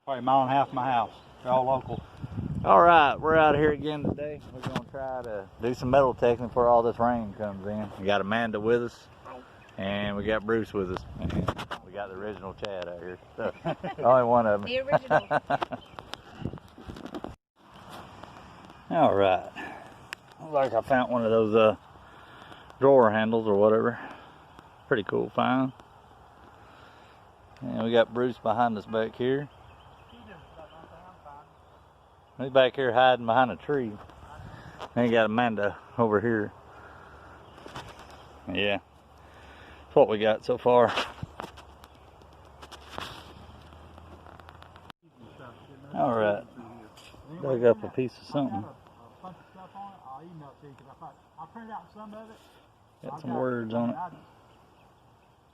Probably a mile and a half from my house. They're all local. All right, we're out here again today. We're gonna try to do some metal detecting before all this rain comes in. We got Amanda with us, and we got Bruce with us, and we got the original Chad out here. So, only one of them. The original. All right. Looks like I found one of those drawer handles or whatever. Pretty cool find. And we got Bruce behind us back here. He's back here hiding behind a tree. And you got Amanda over here. Yeah, that's what we got so far. All right, dug up a piece of something. Got some words on it.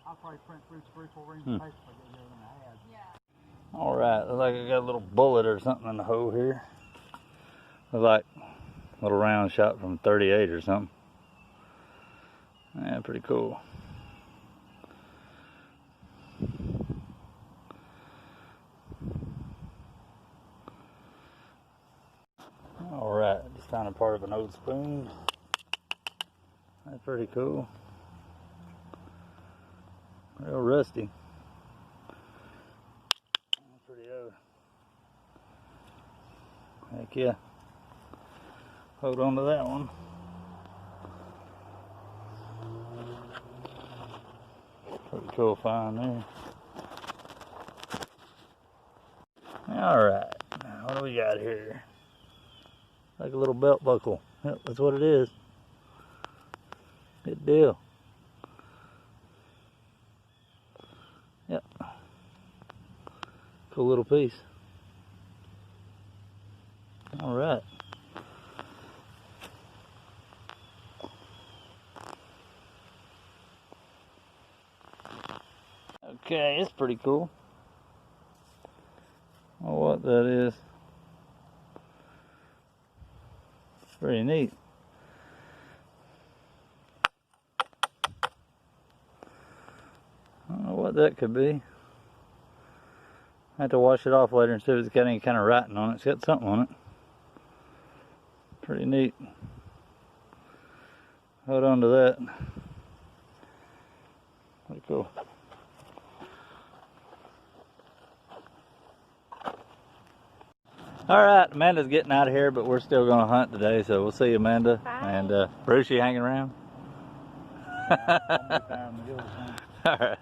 I'll probably print 3-4 reams of paper if I get everything I had. Yeah. All right, looks like I got a little bullet or something in the hole here. Looks like a little round shot from 38 or something. Yeah, pretty cool. All right, just found a part of an old spoon. That's pretty cool. Real rusty. Pretty old. Heck yeah. Hold on to that one. Pretty cool find there. Alright, now what do we got here? Like a little belt buckle. Yep, that's what it is. Good deal. Yep. Cool little piece. Alright. Okay, it's pretty cool. Oh, what that is. It's pretty neat. I don't know what that could be. I have to wash it off later and see if it's got any kind of writing on it. It's got something on it. Pretty neat. Hold on to that. Pretty cool. All right, Amanda's getting out of here, but we're still going to hunt today, so we'll see you, Amanda. Bye. And Bruce, you hanging around? Yeah, All right.